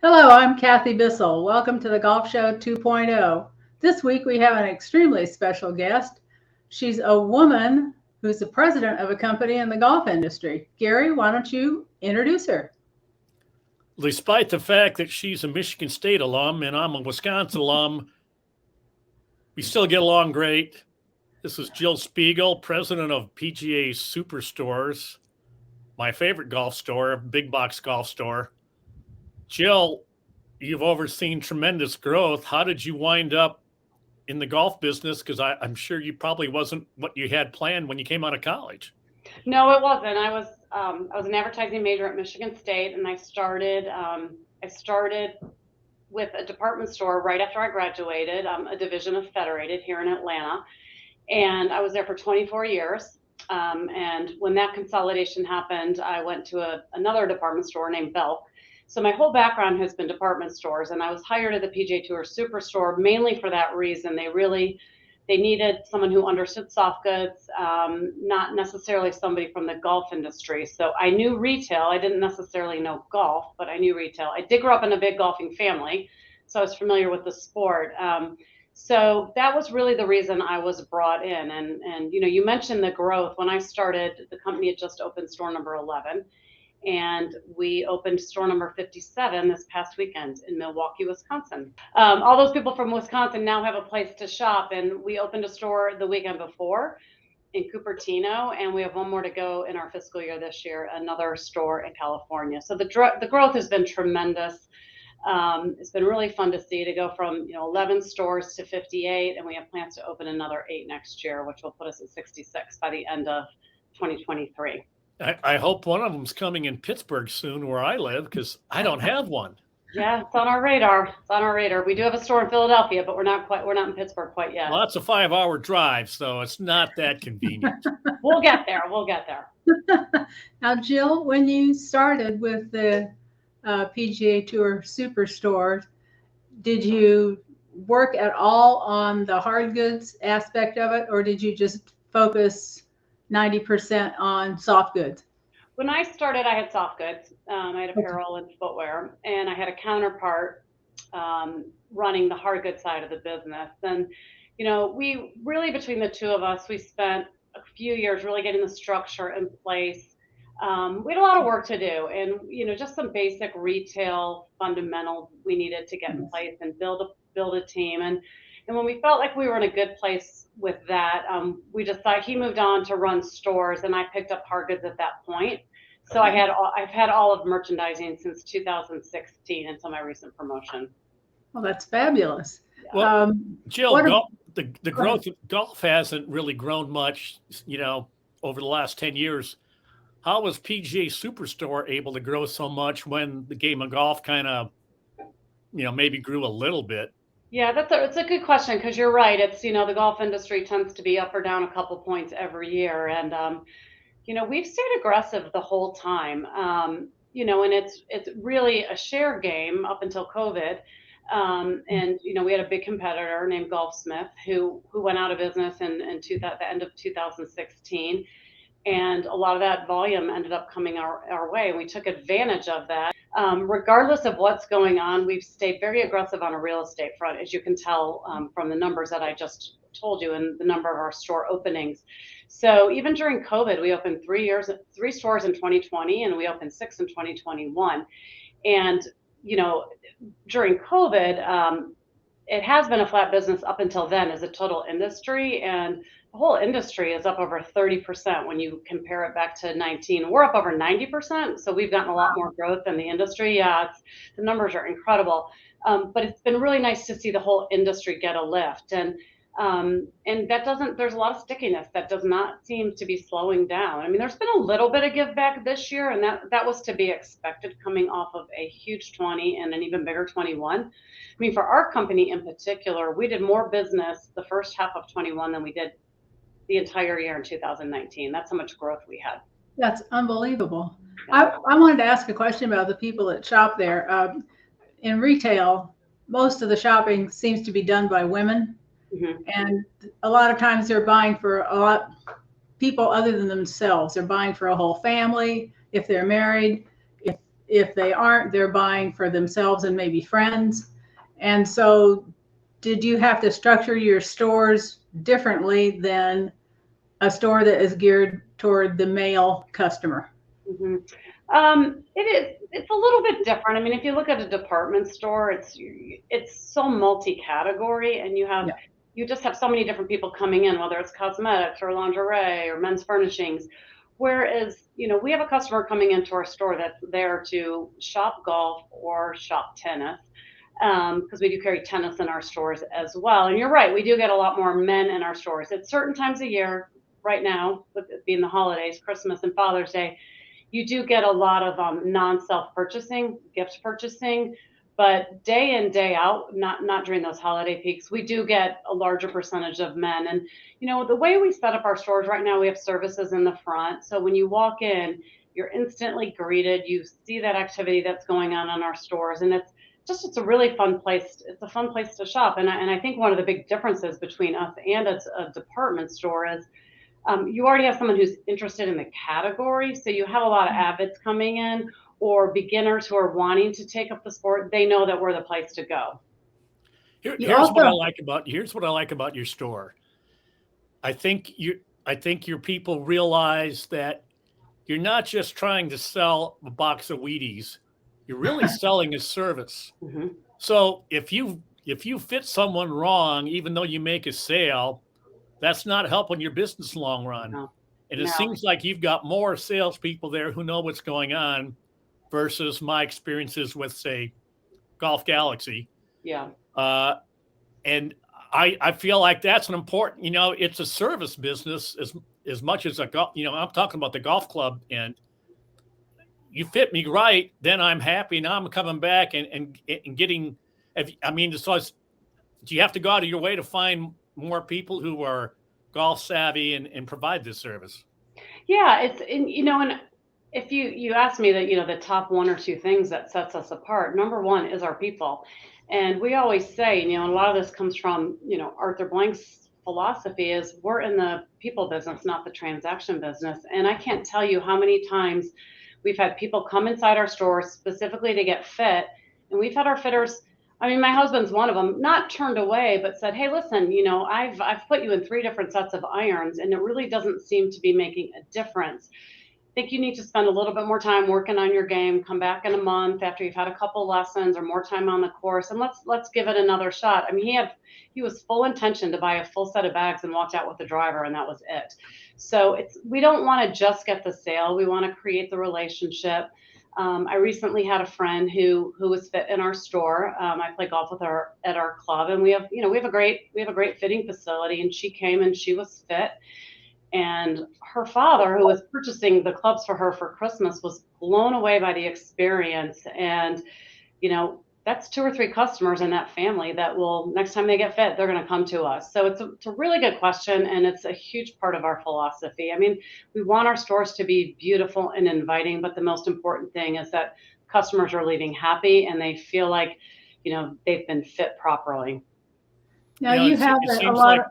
Hello, I'm Kathy Bissell. Welcome to the Golf Show 2.0. This week we have an extremely special guest. She's a woman who's the president of a company in the golf industry. Gary, why don't you introduce her? Despite the fact that she's a Michigan State alum and I'm a Wisconsin alum, we still get along great. This is Jill Spiegel, president of PGA Superstores, my favorite golf store, big box golf store. Jill, you've overseen tremendous growth. How did you wind up in the golf business? Because I'm sure you probably wasn't what you had planned when you came out of college. No, it wasn't. I was an advertising major at Michigan State, and I started with a department store right after I graduated, a division of Federated here in Atlanta, and I was there for 24 years. And when that consolidation happened, I went to another department store named Belk. So my whole background has been department stores, and I was hired at the PGA Tour Superstore mainly for that reason. They needed someone who understood soft goods, not necessarily somebody from the golf industry. So I knew retail. I didn't necessarily know golf, but I knew retail. I did grow up in a big golfing family, so I was familiar with the sport. So that was really the reason I was brought in. And you mentioned the growth. When I started, the company had just opened store number 11. And we opened store number 57 this past weekend in Milwaukee, Wisconsin. All those people from Wisconsin now have a place to shop, and we opened a store the weekend before in Cupertino, and we have one more to go in our fiscal year this year, another store in California. So the growth has been tremendous. It's been really fun to see, to go from 11 stores to 58, and we have plans to open another 8 next year, which will put us at 66 by the end of 2023. I hope one of them's coming in Pittsburgh soon, where I live, because I don't have one. Yeah, it's on our radar. It's on our radar. We do have a store in Philadelphia, but we're not in Pittsburgh quite yet. Well, that's a 5-hour drive, so it's not that convenient. We'll get there. We'll get there. Now, Jill, when you started with the PGA Tour Superstore, did you work at all on the hard goods aspect of it, or did you just focus 90% on soft goods? When I started, I had soft goods. I had apparel and footwear, and I had a counterpart running the hard goods side of the business. And, we really, between the two of us, we spent a few years really getting the structure in place. We had a lot of work to do, and, just some basic retail fundamentals we needed to get in place and build a team. And when we felt like we were in a good place with that, we decided he moved on to run stores, and I picked up hard goods at that point. So I've had all of merchandising since 2016 until my recent promotion. Well, that's fabulous. Well, Jill, the growth of golf hasn't really grown much, over the last 10 years. How was PGA Superstore able to grow so much when the game of golf kind of, maybe grew a little bit? Yeah, it's a good question, because you're right. It's, the golf industry tends to be up or down a couple points every year. And, we've stayed aggressive the whole time, and it's really a share game up until COVID. And, we had a big competitor named Golfsmith who went out of business in the end of 2016. And a lot of that volume ended up coming our way, and we took advantage of that. Regardless of what's going on, we've stayed very aggressive on a real estate front, as you can tell from the numbers that I just told you and the number of our store openings. So even during COVID, we opened 3 stores in 2020, and we opened 6 in 2021. And, during COVID, it has been a flat business up until then as a total industry, and the whole industry is up over 30% when you compare it back to 19. We're up over 90%, so we've gotten a lot more growth than the industry. Yeah, the numbers are incredible, but it's been really nice to see the whole industry get a lift, and there's a lot of stickiness that does not seem to be slowing down. I mean, there's been a little bit of give back this year, and that was to be expected coming off of a huge 20 and an even bigger 21. I mean, for our company in particular, we did more business the first half of 21 than we did the entire year in 2019. That's how much growth we had. That's unbelievable. I wanted to ask a question about the people that shop there. In retail, most of the shopping seems to be done by women. Mm-hmm. And a lot of times they're buying for a lot people other than themselves. They're buying for a whole family. If they're married, if if they aren't, they're buying for themselves and maybe friends. And so did you have to structure your stores differently than a store that is geared toward the male customer? Mhm. It's a little bit different. I mean, if you look at a department store, it's so multi-category, and Yeah. you just have so many different people coming in, whether it's cosmetics or lingerie or men's furnishings. Whereas, we have a customer coming into our store that's there to shop golf or shop tennis, because we do carry tennis in our stores as well. And you're right, we do get a lot more men in our stores at certain times of year. Right now, with it being the holidays, Christmas and Father's Day, you do get a lot of non-self purchasing, gift purchasing, but day in, day out, not during those holiday peaks, we do get a larger percentage of men. And the way we set up our stores right now, we have services in the front. So when you walk in, you're instantly greeted. You see that activity that's going on in our stores, and it's a really fun place. It's a fun place to shop. And I think one of the big differences between us and a department store is you already have someone who's interested in the category. So you have a lot of avids coming in or beginners who are wanting to take up the sport. They know that we're the place to go. Here's what I like about your store. I think your people realize that you're not just trying to sell a box of Wheaties. You're really selling a service. Mm-hmm. So if you fit someone wrong, even though you make a sale, that's not helping your business long run. No. And it seems like you've got more salespeople there who know what's going on versus my experiences with, say, Golf Galaxy. Yeah. And I feel like that's an important, it's a service business as much as I'm talking about the golf club, and you fit me right, then I'm happy. Now I'm coming back and getting, so do you have to go out of your way to find more people who are golf savvy and provide this service? Yeah, and if you ask me that, the top one or two things that sets us apart, number one is our people. And we always say, a lot of this comes from, Arthur Blank's philosophy is we're in the people business, not the transaction business. And I can't tell you how many times we've had people come inside our stores specifically to get fit. And we've had our fitters, my husband's one of them, not turned away, but said, hey, listen, I've put you in 3 different sets of irons, and it really doesn't seem to be making a difference. I think you need to spend a little bit more time working on your game, come back in a month after you've had a couple lessons or more time on the course, and let's give it another shot. He was full intention to buy a full set of bags and walked out with the driver, and that was it. So we don't want to just get the sale. We want to create the relationship. I recently had a friend who was fit in our store. I play golf with her at our club, and we have a great fitting facility, and she came and she was fit. And her father, who was purchasing the clubs for her for Christmas, was blown away by the experience. And, that's 2 or 3 customers in that family that will, next time they get fit, they're going to come to us. So it's a really good question, and it's a huge part of our philosophy. We want our stores to be beautiful and inviting, but the most important thing is that customers are leaving happy and they feel like, they've been fit properly. Now you have a lot of.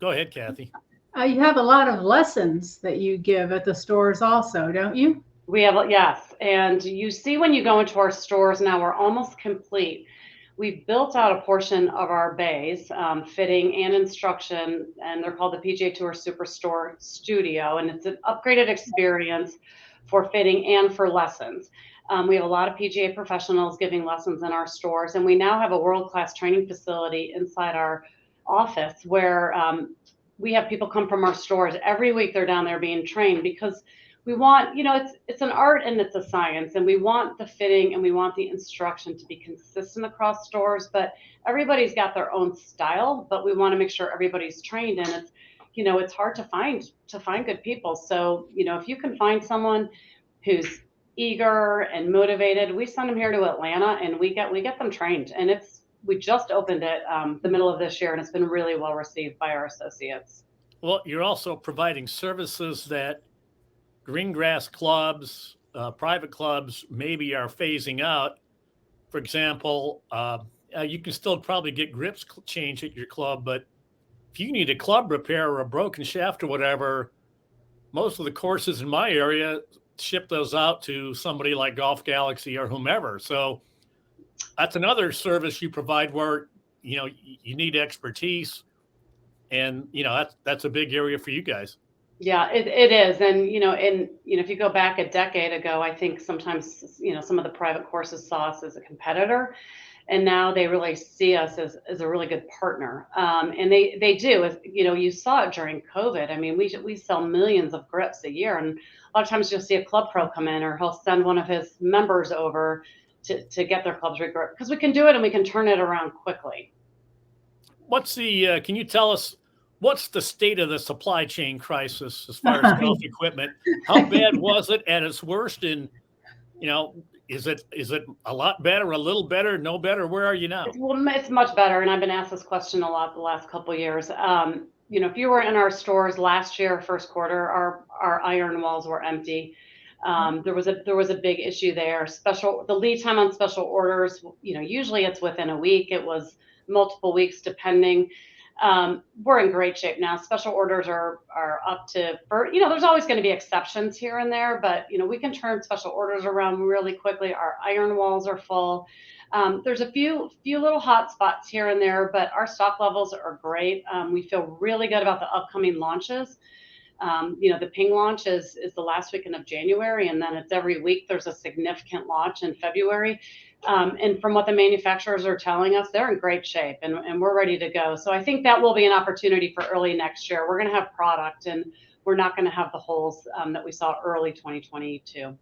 Go ahead, Kathy. You have a lot of lessons that you give at the stores also, don't you? We have, yes. And you see when you go into our stores now, we're almost complete. We've built out a portion of our bays, fitting and instruction, and they're called the PGA Tour Superstore Studio. And it's an upgraded experience for fitting and for lessons. We have a lot of PGA professionals giving lessons in our stores. And we now have a world-class training facility inside our office where we have people come from our stores. Every week they're down there being trained because we want, it's an art and it's a science, and we want the fitting and we want the instruction to be consistent across stores, but everybody's got their own style, but we want to make sure everybody's trained, and it's hard to find good people. So, if you can find someone who's eager and motivated, we send them here to Atlanta and we get them trained. And we just opened it the middle of this year, and it's been really well received by our associates. Well, you're also providing services that green grass clubs, private clubs maybe are phasing out. For example, you can still probably get grips changed at your club, but if you need a club repair or a broken shaft or whatever, most of the courses in my area, ship those out to somebody like Golf Galaxy or whomever. So that's another service you provide where, you need expertise, and, that's a big area for you guys. Yeah, it is. And, if you go back a decade ago, I think sometimes, some of the private courses saw us as a competitor, and now they really see us as a really good partner. And they do, as you saw it during COVID. I mean, we sell millions of grips a year, and a lot of times you'll see a club pro come in, or he'll send one of his members over to get their clubs regripped, because we can do it and we can turn it around quickly. Can you tell us what's the state of the supply chain crisis as far as golf equipment? How bad was it at its worst? And, is it a lot better, a little better, no better? Where are you now? It's much better. And I've been asked this question a lot the last couple of years. If you were in our stores last year, first quarter, our iron walls were empty. There was a big issue there. The lead time on special orders, usually it's within a week. It was multiple weeks depending. We're in great shape now. Special orders are up to, there's always going to be exceptions here and there, but we can turn special orders around really quickly. Our iron walls are full. There's a few little hot spots here and there, but our stock levels are great. We feel really good about the upcoming launches. The Ping launch is the last weekend of January, and then it's every week there's a significant launch in February. And from what the manufacturers are telling us, they're in great shape, and we're ready to go. So I think that will be an opportunity for early next year. We're going to have product, and we're not going to have the holes that we saw early 2022.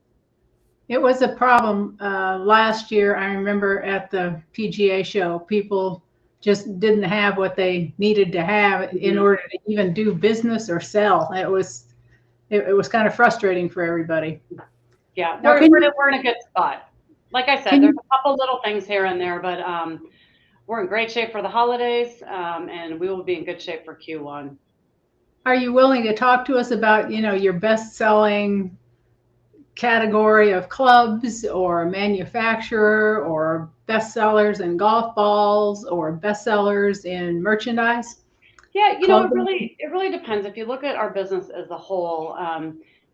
It was a problem last year. I remember at the PGA show, people just didn't have what they needed to have in order to even do business or sell. It was kind of frustrating for everybody. Yeah, we're in a good spot. Like I said, there's a couple little things here and there, but we're in great shape for the holidays, and we will be in good shape for Q1. Are you willing to talk to us about, your best-selling category of clubs, or manufacturer, or bestsellers in golf balls, or bestsellers in merchandise? Yeah, it really depends. If you look at our business as a whole,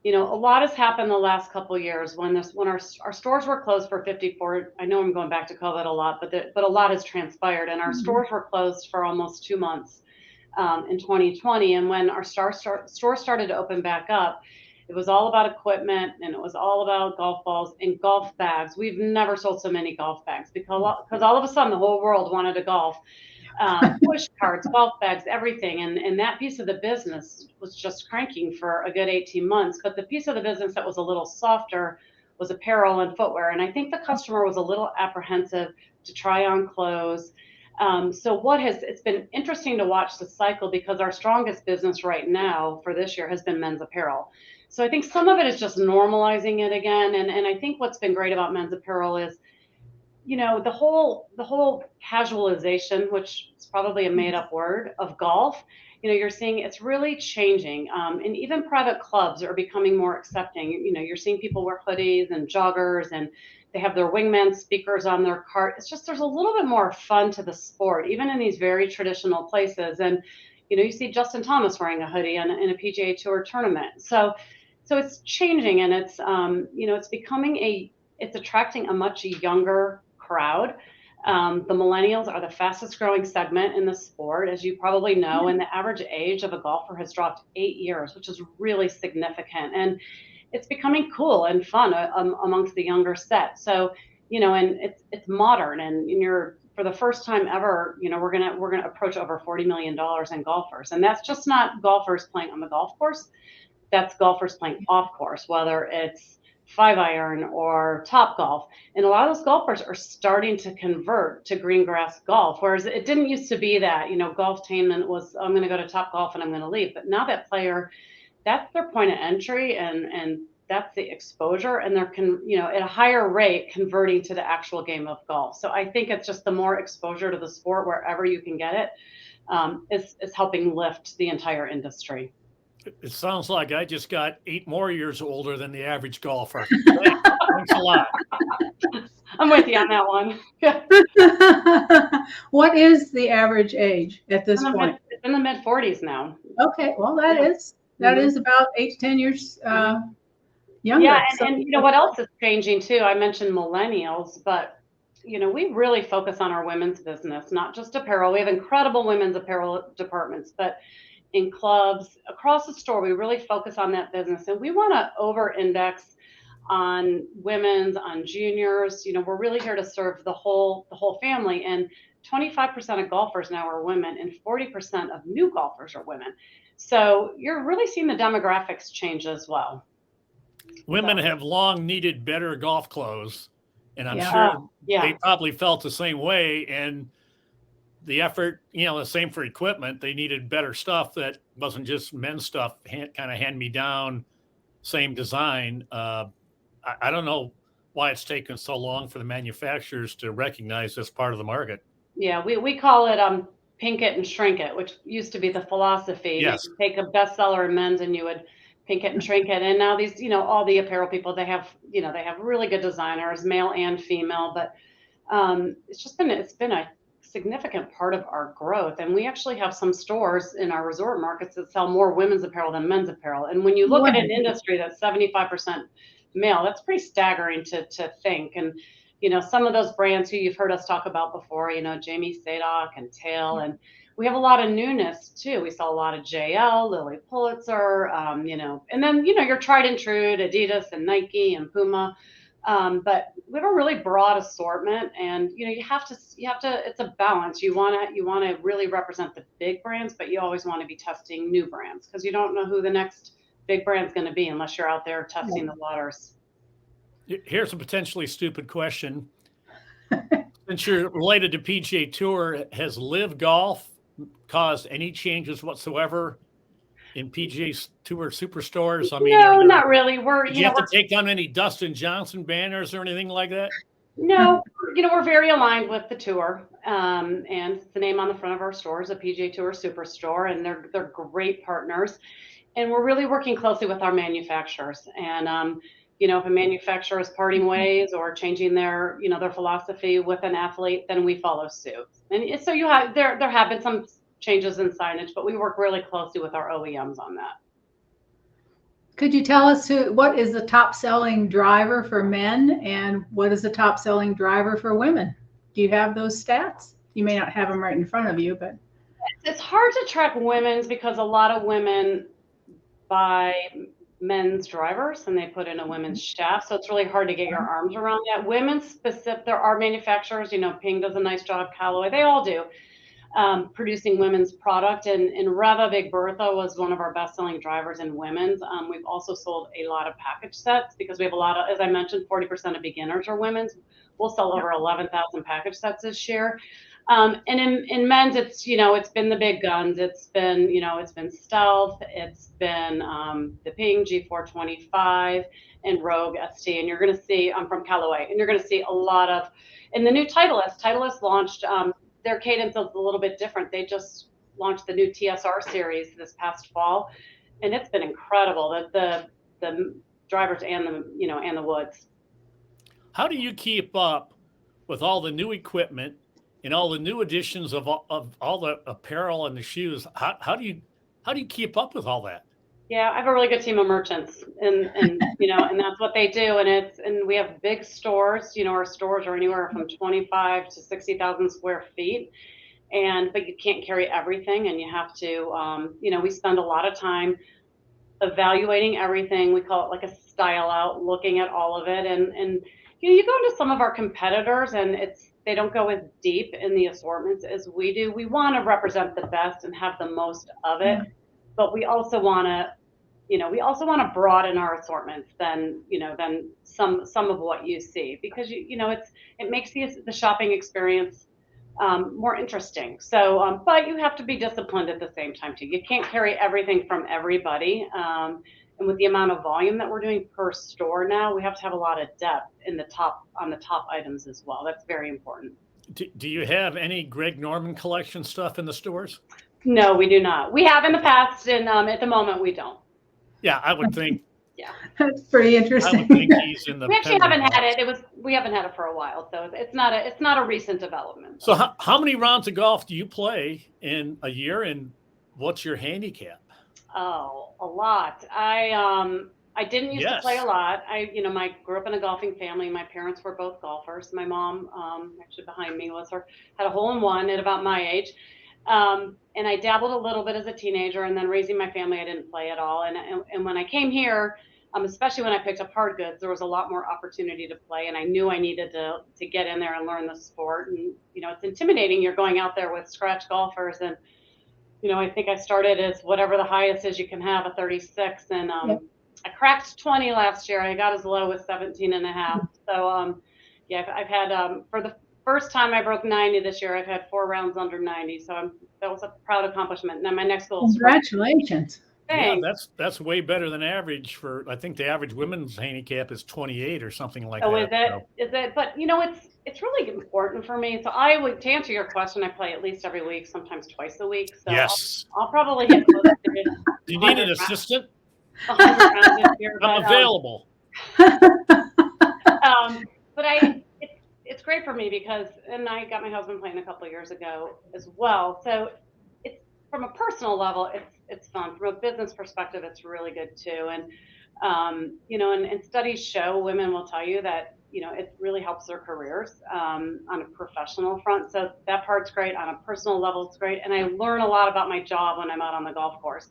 a lot has happened the last couple of years. When our stores were closed for 54, I know I'm going back to COVID a lot, but a lot has transpired, and our stores were closed for almost 2 months in 2020. And when our stores started to open back up, it was all about equipment, and it was all about golf balls and golf bags. We've never sold so many golf bags because all of a sudden the whole world wanted to golf. Push carts, golf bags, everything. And that piece of the business was just cranking for a good 18 months. But the piece of the business that was a little softer was apparel and footwear. And I think the customer was a little apprehensive to try on clothes. It's been interesting to watch the cycle, because our strongest business right now for this year has been men's apparel. So I think some of it is just normalizing it again. And I think what's been great about men's apparel is, the whole casualization, which is probably a made up word, of golf, you're seeing it's really changing. And even private clubs are becoming more accepting. You're seeing people wear hoodies and joggers, and they have their wingman speakers on their cart. It's just, there's a little bit more fun to the sport, even in these very traditional places. And, you see Justin Thomas wearing a hoodie in a PGA Tour tournament. So it's changing, and it's, it's attracting a much younger crowd. The millennials are the fastest growing segment in the sport, as you probably know, and the average age of a golfer has dropped 8 years, which is really significant. And it's becoming cool and fun amongst the younger set. So, and it's modern, and for the first time ever, we're gonna approach over $40 million in golfers, and that's just not golfers playing on the golf course. That's golfers playing off course, whether it's 5-iron or Top Golf. And a lot of those golfers are starting to convert to green grass golf, whereas it didn't used to be that, golftainment was, I'm going to go to Top Golf and I'm going to leave. But now that player, that's their point of entry, and that's the exposure, and they're at a higher rate converting to the actual game of golf. So I think it's just the more exposure to the sport wherever you can get it is helping lift the entire industry. It sounds like I just got 8 more years older than the average golfer. Thanks a lot. I'm with you on that one. What is the average age at this point? It's in the mid-40s now. Okay, well that is about 8 to 10 years younger. Yeah, So and what else is changing too? I mentioned millennials, but we really focus on our women's business, not just apparel. We have incredible women's apparel departments, but in clubs across the store, we really focus on that business, and we want to over-index on women's, on juniors. We're really here to serve the whole family, and 25% of golfers now are women, and 40% of new golfers are women. So you're really seeing the demographics change as well. Women have long needed better golf clothes, and I'm Yeah. sure Yeah. they probably felt the same way. And the effort, the same for equipment. They needed better stuff that wasn't just men's stuff, kind of hand me down, same design. I don't know why it's taken so long for the manufacturers to recognize this part of the market. Yeah, we call it pink it and shrink it, which used to be the philosophy. Yes. You take a bestseller in men's and you would pink it and shrink it. And now these, all the apparel people, they have really good designers, male and female, but it's been a significant part of our growth. And we actually have some stores in our resort markets that sell more women's apparel than men's apparel. And when you look at an industry that's 75% male, that's pretty staggering to think. And some of those brands who you've heard us talk about before, Jamie Sadock and Tail, and we have a lot of newness too. We saw a lot of JL, Lily Pulitzer, and then your tried and true Adidas and Nike and Puma. But we have a really broad assortment, and you have to. It's a balance. You want to really represent the big brands, but you always want to be testing new brands because you don't know who the next big brand's going to be unless you're out there testing the waters. Here's a potentially stupid question. Since you're related to PGA Tour, has Live Golf caused any changes whatsoever in PGA Tour Superstores? I mean, no, not really. Did you have to take down any Dustin Johnson banners or anything like that? No, we're very aligned with the tour, and it's the name on the front of our store is a PGA Tour Superstore, and they're great partners, and we're really working closely with our manufacturers. And if a manufacturer is parting ways or changing their philosophy with an athlete, then we follow suit. And so there have been some changes in signage, but we work really closely with our OEMs on that. could you tell us what is the top selling driver for men and what is the top selling driver for women? Do you have those stats? You may not have them right in front of you, but it's hard to track women's because a lot of women buy men's drivers and they put in a women's shaft. So it's really hard to get your arms around that. Women's specific, there are manufacturers, Ping does a nice job, Callaway, they all do, producing women's product. And Reva Big Bertha was one of our best-selling drivers in women's. We've also sold a lot of package sets because we have a lot of, as I mentioned, 40% of beginners are women's. We'll sell over 11,000 package sets this year. And in men's, it's been the big guns. It's been Stealth. It's been the Ping G425 and Rogue ST. And you're going to see from Callaway, and you're going to see a lot of. And the new Titleist. Titleist launched. Their cadence is a little bit different. They just launched the new TSR series this past fall, and it's been incredible. The drivers and the woods. How do you keep up with all the new equipment and all the new additions of all the apparel and the shoes? How do you keep up with all that? Yeah, I have a really good team of merchants, and and that's what they do. And we have big stores. Our stores are anywhere from 25 to 60,000 square feet, but you can't carry everything, and you have to. We spend a lot of time evaluating everything. We call it like a style out, looking at all of it, and you go into some of our competitors, and they don't go as deep in the assortments as we do. We want to represent the best and have the most of it, but we also want to broaden our assortments than some of what you see, because it makes the shopping experience more interesting. So, but you have to be disciplined at the same time too. You can't carry everything from everybody. And with the amount of volume that we're doing per store now, we have to have a lot of depth on the top items as well. That's very important. Do you have any Greg Norman collection stuff in the stores? No, we do not. We have in the past, and at the moment we don't. Yeah, I would think. Yeah, that's pretty interesting. I would think he's in the. We actually haven't had it. We haven't had it for a while, so it's not a recent development. So how many rounds of golf do you play in a year, and what's your handicap? Oh, a lot. I didn't used to play a lot. I grew up in a golfing family. My parents were both golfers. My mom, actually behind me had a hole-in-one at about my age. And I dabbled a little bit as a teenager, and then raising my family, I didn't play at all. And when I came here, especially when I picked up hard goods, there was a lot more opportunity to play, and I knew I needed to get in there and learn the sport. And it's intimidating. You're going out there with scratch golfers, and I think I started as whatever the highest is you can have, a 36, and I cracked 20 last year. I got as low as 17 and a half. So I've had for the first time I broke 90 this year, I've had 4 rounds under 90. So that was a proud accomplishment. Now my next goal is congratulations. Yeah, that's way better than average I think the average women's handicap is 28 or something like that. Oh, is it? But it's really important for me. So to answer your question, I play at least every week, sometimes twice a week. So yes. I'll probably get close to it. Do you need an assistant? 100 rounds this year, I'm available. But it's great for me and I got my husband playing a couple of years ago as well. So it's from a personal level, it's fun. From a business perspective, it's really good too. And and studies show, women will tell you that it really helps their careers on a professional front. So that part's great. On a personal level, it's great. And I learn a lot about my job when I'm out on the golf course.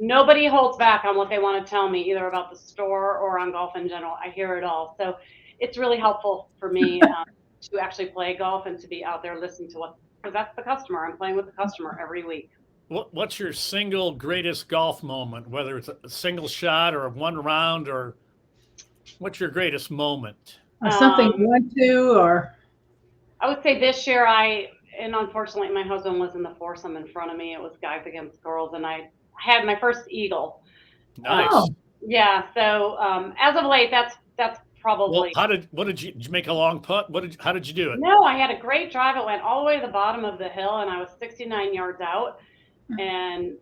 Nobody holds back on what they want to tell me, either about the store or on golf in general. I hear it all. So it's really helpful for me to actually play golf and to be out there listening to because that's the customer. I'm playing with the customer every week. What's your single greatest golf moment, whether it's a single shot or one round, or what's your greatest moment? Or something you went to, or? I would say this year and unfortunately my husband was in the foursome in front of me. It was guys against girls, and I had my first eagle. Nice. Yeah. So as of late, that's probably. Well, did you make a long putt? How did you do it? No, I had a great drive. It went all the way to the bottom of the hill, and I was 69 yards out, and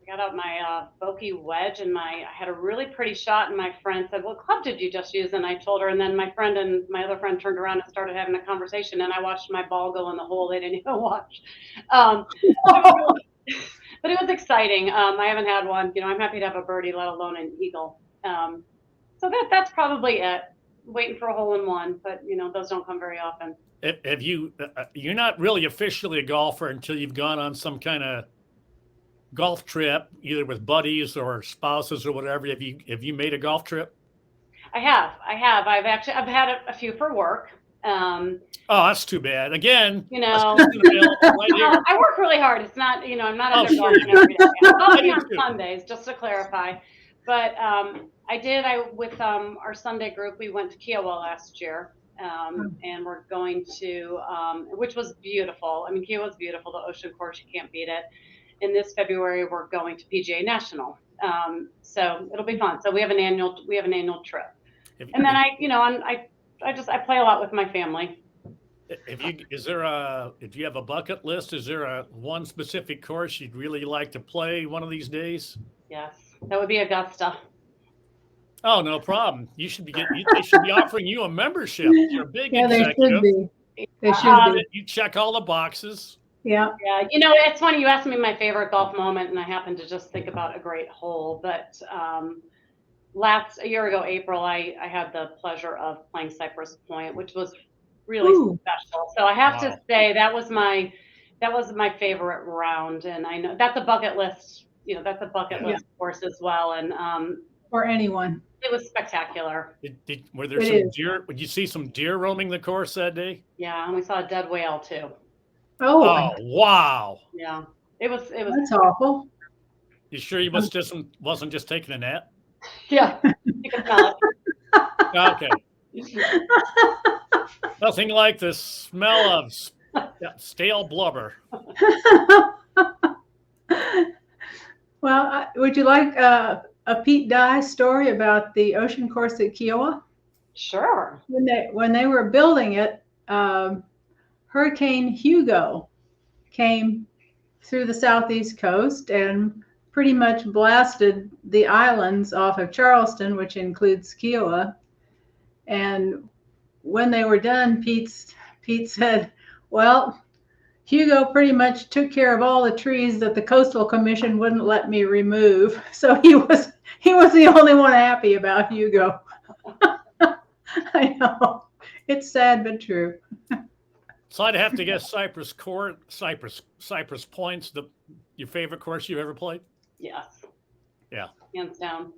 I got out my Bokeh wedge, and I had a really pretty shot. And my friend said, "What club did you just use?" And I told her, and then my friend and my other friend turned around and started having a conversation, and I watched my ball go in the hole. They didn't even watch. But it was exciting. I haven't had one. I'm happy to have a birdie, let alone an eagle. So that's probably it. Waiting for a hole-in-one, but those don't come very often. Have you? You're not really officially a golfer until you've gone on some kind of golf trip, either with buddies or spouses or whatever. Have you made a golf trip? I have. I've had a few for work. Oh, that's too bad. Again, I work really hard. It's not, I'm not out there golfing every day. I'll be on Sundays, just to clarify. But with our Sunday group, we went to Kiowa last year, and we're going to, which was beautiful. I mean, Kiowa's beautiful. The ocean course, you can't beat it. And this February, we're going to PGA National. So it'll be fun. So we have an annual trip. And then I play a lot with my family. If you have a bucket list, is there one specific course you'd really like to play one of these days? Yes, that would be Augusta. Oh, no problem. They should be offering you a membership. You're a big executive. They should be. They should be. You check all the boxes. Yeah. Yeah. It's funny. You asked me my favorite golf moment, and I happened to just think about a great hole. But a year ago, April, I had the pleasure of playing Cypress Point, which was really special. So I have to say that was my favorite round, and I know that's a bucket list. That's a bucket list course as well, and for anyone. It was spectacular. Were there some deer? Would you see some deer roaming the course that day? Yeah, and we saw a dead whale too. Oh wow! Yeah, it was. That's awful. You sure you wasn't just taking a nap? Yeah, you can smell it. Okay. Nothing like the smell of stale blubber. Well, would you like a Pete Dye story about the ocean course at Kiowa? Sure. When they were building it, Hurricane Hugo came through the southeast coast and pretty much blasted the islands off of Charleston, which includes Kiowa. And when they were done, Pete said, "Well, Hugo pretty much took care of all the trees that the Coastal Commission wouldn't let me remove." So he was He was the only one happy about Hugo. I know. It's sad but true. So I'd have to guess Cypress Point's your favorite course you've ever played? Yes. Yeah. Hands down.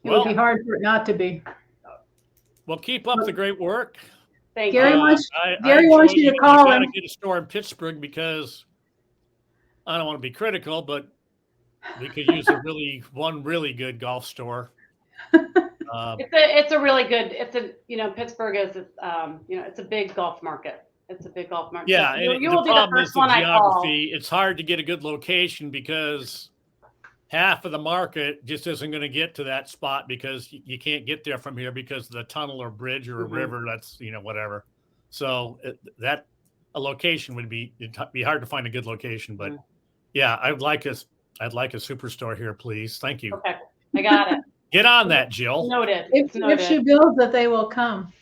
It would be hard for it not to be. Well, keep up the great work. Thank Gary you. wants you to call him. You got to get a store in Pittsburgh because I don't want to be critical, but we could use one really good golf store. It's a really good. Pittsburgh is it's a big golf market. It's a big golf market. Yeah, so and you the will be the problem is first the one I call. geography. It's hard to get a good location because half of the market just isn't going to get to that spot because you can't get there from here because of the tunnel or bridge or a river. That's whatever. So a location would be hard to find a good location. But yeah, I'd like a superstore here, please. Thank you. Okay, I got it. Get on that, Jill. Noted. If she builds it, they will come.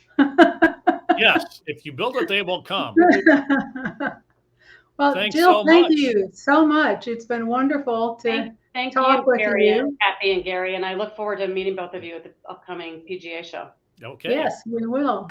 Yes, if you build it, they will come. Well, Thanks Jill, so thank much. you so much. It's been wonderful to Thank talk you, with Gary, you. and Kathy, and Gary, and I look forward to meeting both of you at the upcoming PGA show. Okay. Yes, we will.